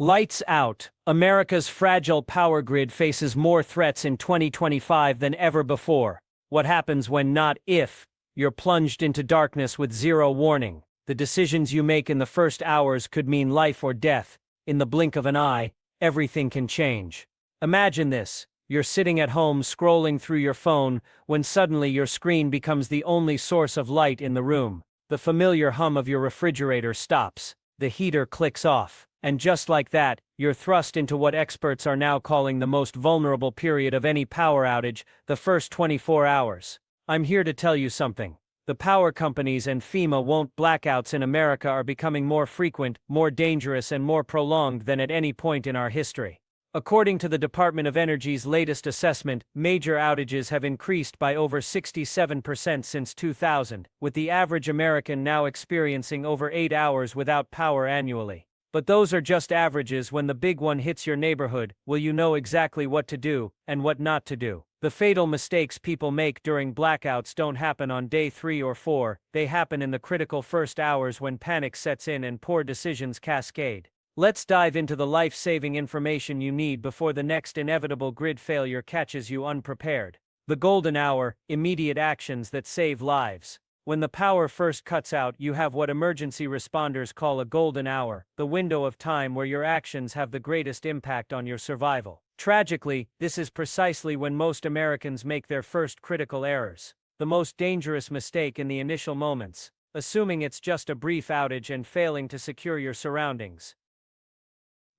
Lights out. America's fragile power grid faces more threats in 2025 than ever before. What happens when, not if, you're plunged into darkness with zero warning? The decisions you make in the first hours could mean life or death. In the blink of an eye, everything can change. Imagine this. You're sitting at home scrolling through your phone when suddenly your screen becomes the only source of light in the room. The familiar hum of your refrigerator stops. The heater clicks off. And just like that, you're thrust into what experts are now calling the most vulnerable period of any power outage, the first 24 hours. I'm here to tell you something. The power companies and FEMA won't. Blackouts in America are becoming more frequent, more dangerous, and more prolonged than at any point in our history. According to the Department of Energy's latest assessment, major outages have increased by over 67% since 2000, with the average American now experiencing over 8 hours without power annually. But those are just averages. When the big one hits your neighborhood, will you know exactly what to do and what not to do? The fatal mistakes people make during blackouts don't happen on day 3 or 4, they happen in the critical first hours when panic sets in and poor decisions cascade. Let's dive into the life-saving information you need before the next inevitable grid failure catches you unprepared. The golden hour, immediate actions that save lives. When the power first cuts out, you have what emergency responders call a golden hour, the window of time where your actions have the greatest impact on your survival. Tragically, this is precisely when most Americans make their first critical errors. The most dangerous mistake in the initial moments, assuming it's just a brief outage and failing to secure your surroundings.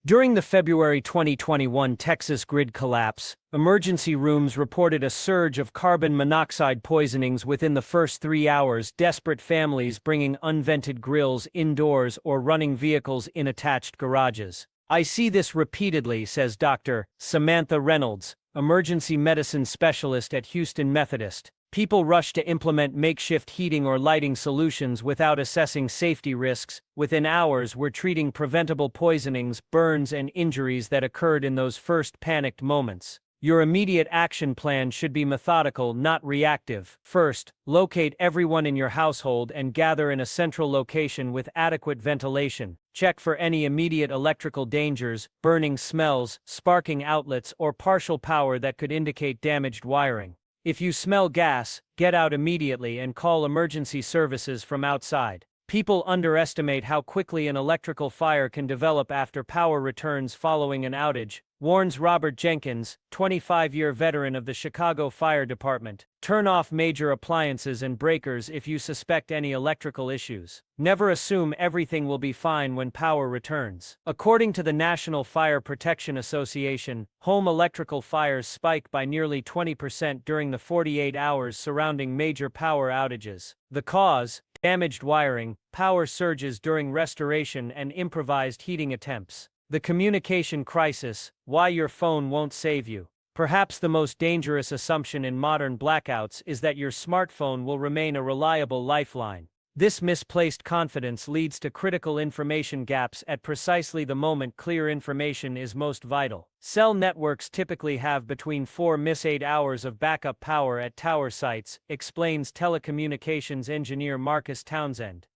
During the February 2021 Texas grid collapse, emergency rooms reported a surge of carbon monoxide poisonings within the first 3 hours, desperate families bringing unvented grills indoors or running vehicles in attached garages. I see this repeatedly, says Dr. Samantha Reynolds, emergency medicine specialist at Houston Methodist. People rush to implement makeshift heating or lighting solutions without assessing safety risks. Within hours, we're treating preventable poisonings, burns, and injuries that occurred in those first panicked moments. Your immediate action plan should be methodical, not reactive. First, locate everyone in your household and gather in a central location with adequate ventilation. Check for any immediate electrical dangers, burning smells, sparking outlets, or partial power that could indicate damaged wiring. If you smell gas, get out immediately and call emergency services from outside. People underestimate how quickly an electrical fire can develop after power returns following an outage, warns Robert Jenkins, 25-year veteran of the Chicago Fire Department. Turn off major appliances and breakers if you suspect any electrical issues. Never assume everything will be fine when power returns. According to the National Fire Protection Association, home electrical fires spike by nearly 20% during the 48 hours surrounding major power outages. The cause? Damaged wiring, power surges during restoration, and improvised heating attempts. The communication crisis, why your phone won't save you. Perhaps the most dangerous assumption in modern blackouts is that your smartphone will remain a reliable lifeline. This misplaced confidence leads to critical information gaps at precisely the moment clear information is most vital. Cell networks typically have between 4–8 hours of backup power at tower sites, explains telecommunications engineer Marcus Townsend.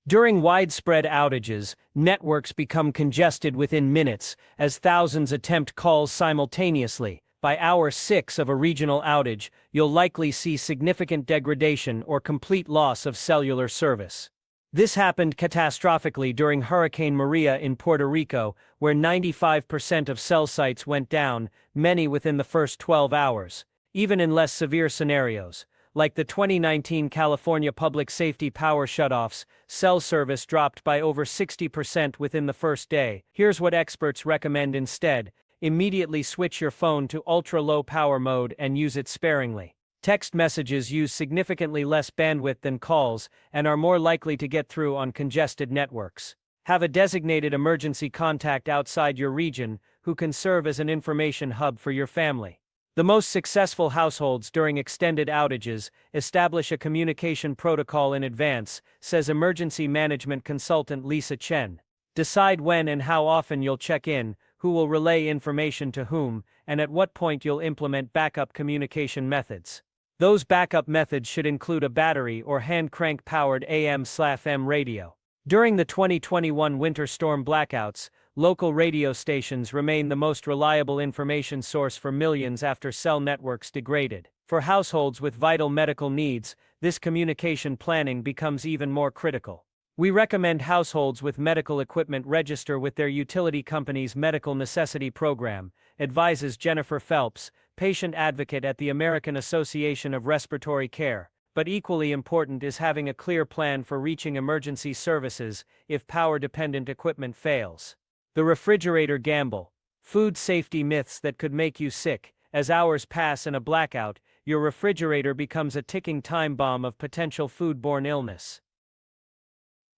During widespread outages, networks become congested within minutes, as thousands attempt calls simultaneously. By hour 6 of a regional outage, you'll likely see significant degradation or complete loss of cellular service. This happened catastrophically during Hurricane Maria in Puerto Rico, where 95% of cell sites went down, many within the first 12 hours. Even in less severe scenarios, like the 2019 California public safety power shutoffs, cell service dropped by over 60% within the first day. Here's what experts recommend instead. Immediately switch your phone to ultra-low power mode and use it sparingly. Text messages use significantly less bandwidth than calls and are more likely to get through on congested networks. Have a designated emergency contact outside your region who can serve as an information hub for your family. The most successful households during extended outages establish a communication protocol in advance, says emergency management consultant Lisa Chen. Decide when and how often you'll check in, who will relay information to whom, and at what point you'll implement backup communication methods. Those backup methods should include a battery or hand-crank-powered AM/FM radio. During the 2021 winter storm blackouts, local radio stations remain the most reliable information source for millions after cell networks degraded. For households with vital medical needs, this communication planning becomes even more critical. We recommend households with medical equipment register with their utility company's medical necessity program, advises Jennifer Phelps, patient advocate at the American Association of Respiratory Care. But equally important is having a clear plan for reaching emergency services if power-dependent equipment fails. The refrigerator gamble. Food safety myths that could make you sick. As hours pass in a blackout, your refrigerator becomes a ticking time bomb of potential foodborne illness.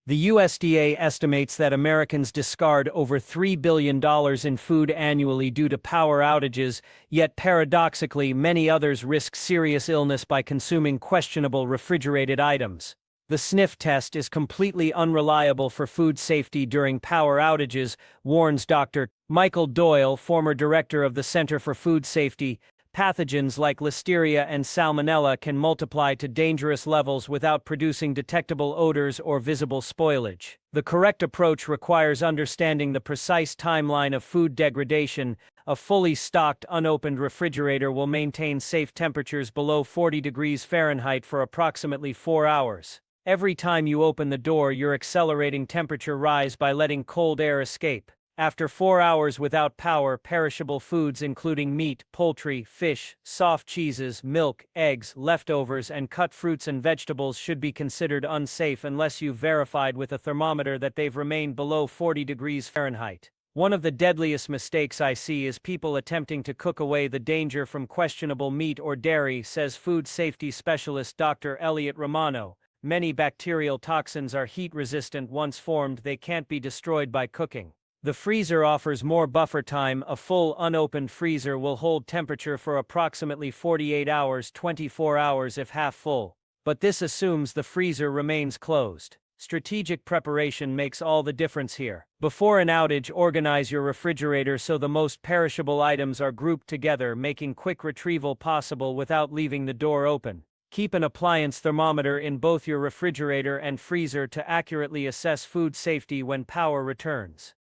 The USDA estimates that Americans discard over $3 billion in food annually due to power outages, yet paradoxically, many others risk serious illness by consuming questionable refrigerated items. The sniff test is completely unreliable for food safety during power outages, warns Dr. Michael Doyle, former director of the Center for Food Safety. Pathogens like Listeria and Salmonella can multiply to dangerous levels without producing detectable odors or visible spoilage. The correct approach requires understanding the precise timeline of food degradation. A fully stocked, unopened refrigerator will maintain safe temperatures below 40 degrees Fahrenheit for approximately 4 hours. Every time you open the door, you're accelerating temperature rise by letting cold air escape. After 4 hours without power, perishable foods including meat, poultry, fish, soft cheeses, milk, eggs, leftovers, and cut fruits and vegetables should be considered unsafe unless you've verified with a thermometer that they've remained below 40 degrees Fahrenheit. One of the deadliest mistakes I see is people attempting to cook away the danger from questionable meat or dairy, says food safety specialist Dr. Elliot Romano. Many bacterial toxins are heat-resistant. Once formed, they can't be destroyed by cooking. The freezer offers more buffer time. A full unopened freezer will hold temperature for approximately 48 hours, 24 hours if half full. But this assumes the freezer remains closed. Strategic preparation makes all the difference here. Before an outage, organize your refrigerator so the most perishable items are grouped together, making quick retrieval possible without leaving the door open. Keep an appliance thermometer in both your refrigerator and freezer to accurately assess food safety when power returns.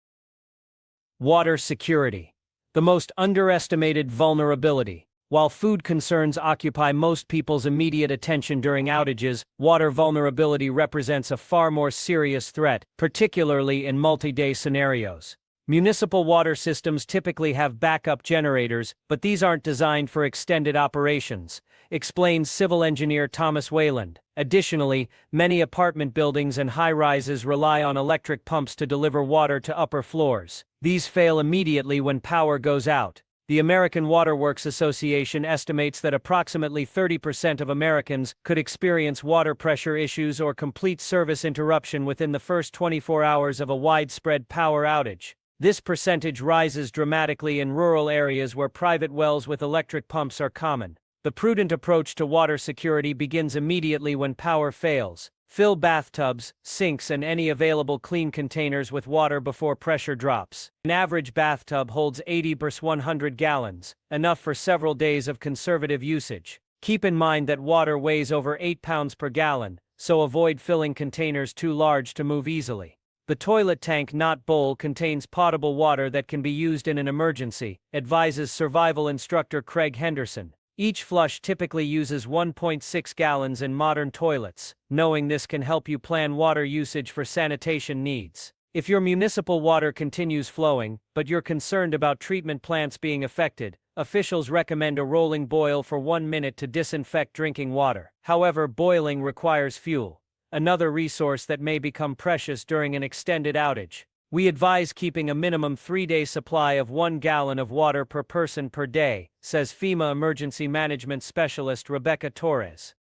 Water security. The most underestimated vulnerability. While food concerns occupy most people's immediate attention during outages, water vulnerability represents a far more serious threat, particularly in multi-day scenarios. Municipal water systems typically have backup generators, but these aren't designed for extended operations, explains civil engineer Thomas Wayland. Additionally, many apartment buildings and high-rises rely on electric pumps to deliver water to upper floors. These fail immediately when power goes out. The American Water Works Association estimates that approximately 30% of Americans could experience water pressure issues or complete service interruption within the first 24 hours of a widespread power outage. This percentage rises dramatically in rural areas where private wells with electric pumps are common. The prudent approach to water security begins immediately when power fails. Fill bathtubs, sinks, and any available clean containers with water before pressure drops. An average bathtub holds 80 to 100 gallons, enough for several days of conservative usage. Keep in mind that water weighs over 8 pounds per gallon, so avoid filling containers too large to move easily. The toilet tank, not bowl, contains potable water that can be used in an emergency, advises survival instructor Craig Henderson. Each flush typically uses 1.6 gallons in modern toilets. Knowing this can help you plan water usage for sanitation needs. If your municipal water continues flowing, but you're concerned about treatment plants being affected, officials recommend a rolling boil for 1 minute to disinfect drinking water. However, boiling requires fuel, another resource that may become precious during an extended outage. We advise keeping a minimum 3-day supply of 1 gallon of water per person per day, says FEMA emergency management specialist Rebecca Torres.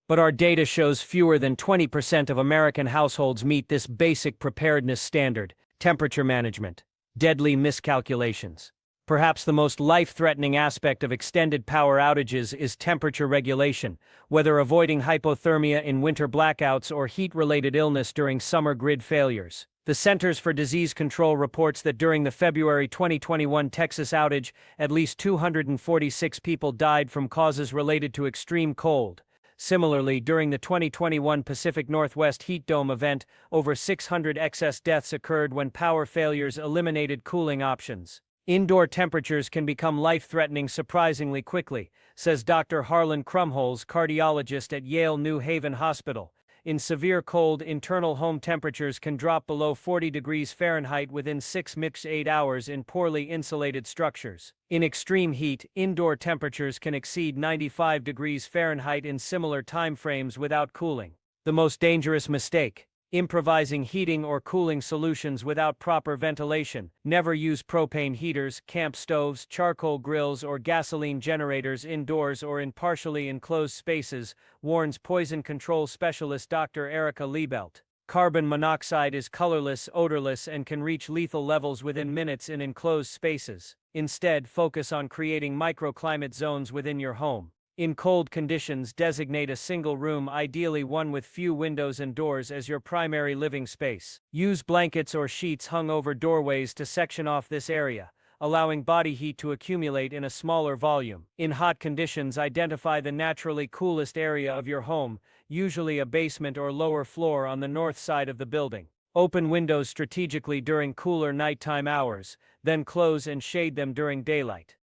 But our data shows fewer than 20% of American households meet this basic preparedness standard: temperature management. Deadly miscalculations. Perhaps the most life-threatening aspect of extended power outages is temperature regulation, whether avoiding hypothermia in winter blackouts or heat-related illness during summer grid failures. The Centers for Disease Control reports that during the February 2021 Texas outage, at least 246 people died from causes related to extreme cold. Similarly, during the 2021 Pacific Northwest heat dome event, over 600 excess deaths occurred when power failures eliminated cooling options. Indoor temperatures can become life-threatening surprisingly quickly, says Dr. Harlan Krumholz, cardiologist at Yale New Haven Hospital. In severe cold, internal home temperatures can drop below 40 degrees Fahrenheit within 6–8 hours in poorly insulated structures. In extreme heat, indoor temperatures can exceed 95 degrees Fahrenheit in similar time frames without cooling. The most dangerous mistake: improvising heating or cooling solutions without proper ventilation. Never use propane heaters, camp stoves, charcoal grills, or gasoline generators indoors or in partially enclosed spaces, warns poison control specialist Dr. Erica Liebelt. Carbon monoxide is colorless, odorless, and can reach lethal levels within minutes in enclosed spaces. Instead, focus on creating microclimate zones within your home. In cold conditions, designate a single room, ideally one with few windows and doors, as your primary living space. Use blankets or sheets hung over doorways to section off this area, allowing body heat to accumulate in a smaller volume. In hot conditions, identify the naturally coolest area of your home, usually a basement or lower floor on the north side of the building. Open windows strategically during cooler nighttime hours, then close and shade them during daylight.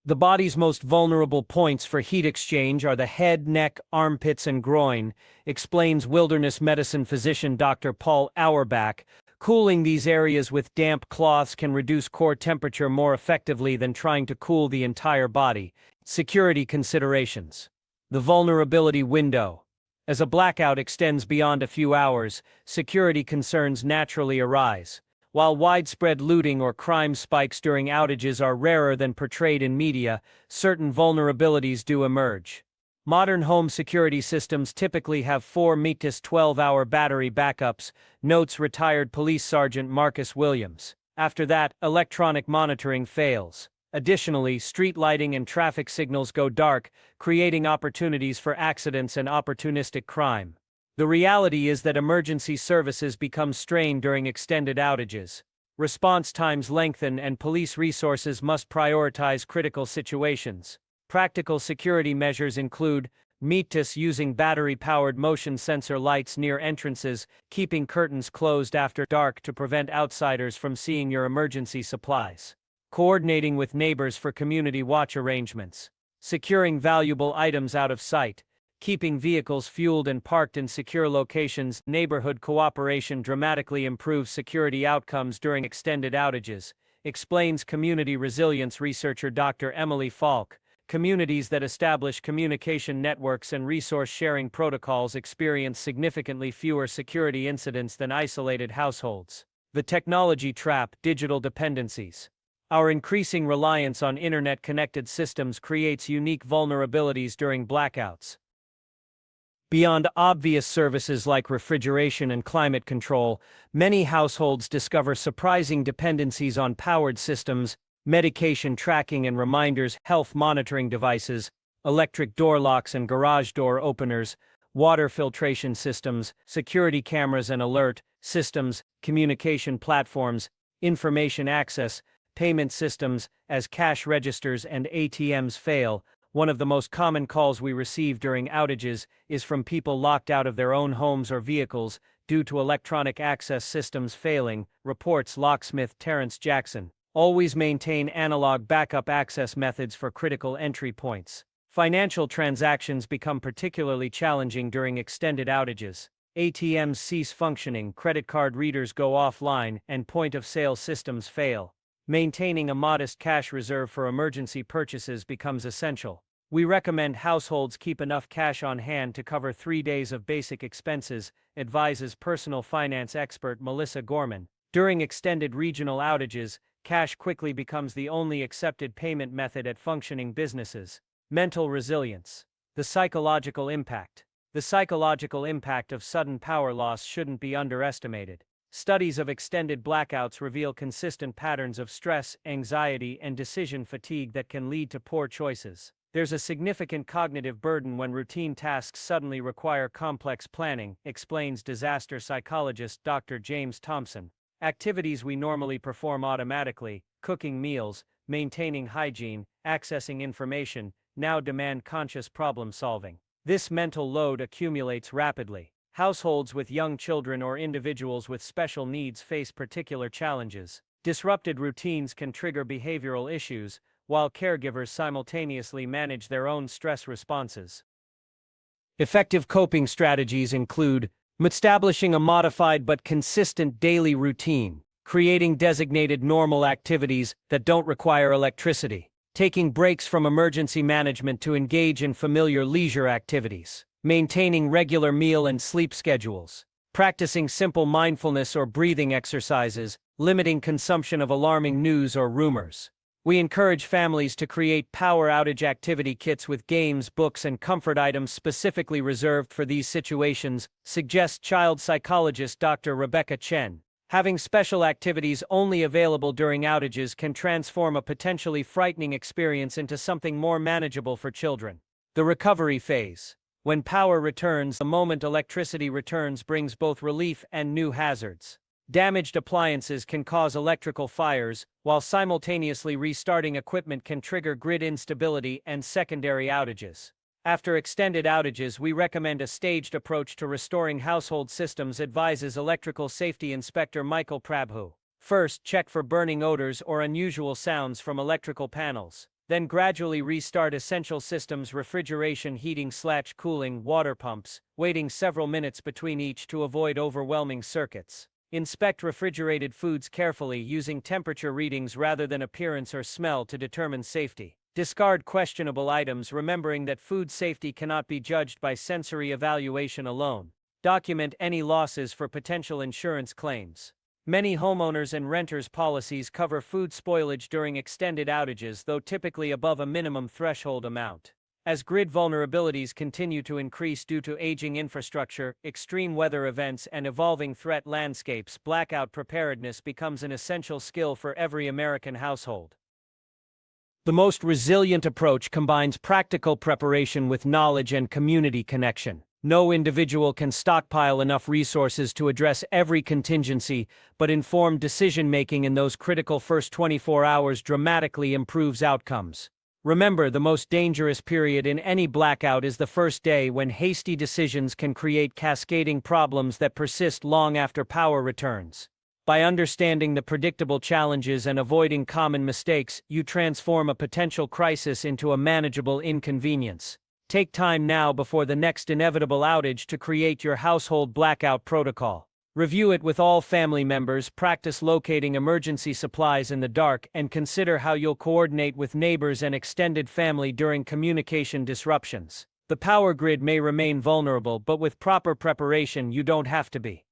The body's most vulnerable points for heat exchange are the head, neck, armpits, and groin, explains wilderness medicine physician Dr. Paul Auerbach. Cooling these areas with damp cloths can reduce core temperature more effectively than trying to cool the entire body. Security considerations. The vulnerability window. As a blackout extends beyond a few hours, security concerns naturally arise. While widespread looting or crime spikes during outages are rarer than portrayed in media, certain vulnerabilities do emerge. Modern home security systems typically have 4–12-hour battery backups, notes retired Police Sergeant Marcus Williams. After that, electronic monitoring fails. Additionally, street lighting and traffic signals go dark, creating opportunities for accidents and opportunistic crime. The reality is that emergency services become strained during extended outages. Response times lengthen and police resources must prioritize critical situations. Practical security measures include METIS using battery-powered motion sensor lights near entrances, keeping curtains closed after dark to prevent outsiders from seeing your emergency supplies. Coordinating with neighbors for community watch arrangements. Securing valuable items out of sight. Keeping vehicles fueled and parked in secure locations. Neighborhood cooperation dramatically improves security outcomes during extended outages, explains community resilience researcher Dr. Emily Falk. Communities that establish communication networks and resource-sharing protocols experience significantly fewer security incidents than isolated households. The technology trap: digital dependencies. Our increasing reliance on internet-connected systems creates unique vulnerabilities during blackouts. Beyond obvious services like refrigeration and climate control, many households discover surprising dependencies on powered systems, medication tracking and reminders, health monitoring devices, electric door locks and garage door openers, water filtration systems, security cameras and alert systems, communication platforms, information access, payment systems. As cash registers and ATMs fail, one of the most common calls we receive during outages is from people locked out of their own homes or vehicles due to electronic access systems failing, reports locksmith Terrence Jackson. Always maintain analog backup access methods for critical entry points. Financial transactions become particularly challenging during extended outages. ATMs cease functioning, credit card readers go offline, and point-of-sale systems fail. Maintaining a modest cash reserve for emergency purchases becomes essential. We recommend households keep enough cash on hand to cover 3 days of basic expenses, advises personal finance expert Melissa Gorman. During extended regional outages, cash quickly becomes the only accepted payment method at functioning businesses. Mental resilience. The psychological impact. The psychological impact of sudden power loss shouldn't be underestimated. Studies of extended blackouts reveal consistent patterns of stress, anxiety, and decision fatigue that can lead to poor choices. There's a significant cognitive burden when routine tasks suddenly require complex planning, explains disaster psychologist Dr. James Thompson. Activities we normally perform automatically, cooking meals, maintaining hygiene, accessing information, now demand conscious problem solving. This mental load accumulates rapidly. Households with young children or individuals with special needs face particular challenges. Disrupted routines can trigger behavioral issues, while caregivers simultaneously manage their own stress responses. Effective coping strategies include establishing a modified but consistent daily routine, creating designated normal activities that don't require electricity, taking breaks from emergency management to engage in familiar leisure activities, maintaining regular meal and sleep schedules, practicing simple mindfulness or breathing exercises, limiting consumption of alarming news or rumors. We encourage families to create power outage activity kits with games, books, and comfort items specifically reserved for these situations, suggests child psychologist Dr. Rebecca Chen. Having special activities only available during outages can transform a potentially frightening experience into something more manageable for children. The recovery phase. When power returns, the moment electricity returns brings both relief and new hazards. Damaged appliances can cause electrical fires, while simultaneously restarting equipment can trigger grid instability and secondary outages. After extended outages, we recommend a staged approach to restoring household systems, advises Electrical Safety Inspector Michael Prabhu. First, check for burning odors or unusual sounds from electrical panels. Then gradually restart essential systems, refrigeration, heating/cooling, water pumps, waiting several minutes between each to avoid overwhelming circuits. Inspect refrigerated foods carefully, using temperature readings rather than appearance or smell to determine safety. Discard questionable items, remembering that food safety cannot be judged by sensory evaluation alone. Document any losses for potential insurance claims. Many homeowners and renters policies cover food spoilage during extended outages, though typically above a minimum threshold amount. As grid vulnerabilities continue to increase due to aging infrastructure, extreme weather events, and evolving threat landscapes, blackout preparedness becomes an essential skill for every American household. The most resilient approach combines practical preparation with knowledge and community connection. No individual can stockpile enough resources to address every contingency, but informed decision-making in those critical first 24 hours dramatically improves outcomes. Remember, the most dangerous period in any blackout is the first day, when hasty decisions can create cascading problems that persist long after power returns. By understanding the predictable challenges and avoiding common mistakes, you transform a potential crisis into a manageable inconvenience. Take time now before the next inevitable outage to create your household blackout protocol. Review it with all family members, practice locating emergency supplies in the dark, and consider how you'll coordinate with neighbors and extended family during communication disruptions. The power grid may remain vulnerable, but with proper preparation, you don't have to be.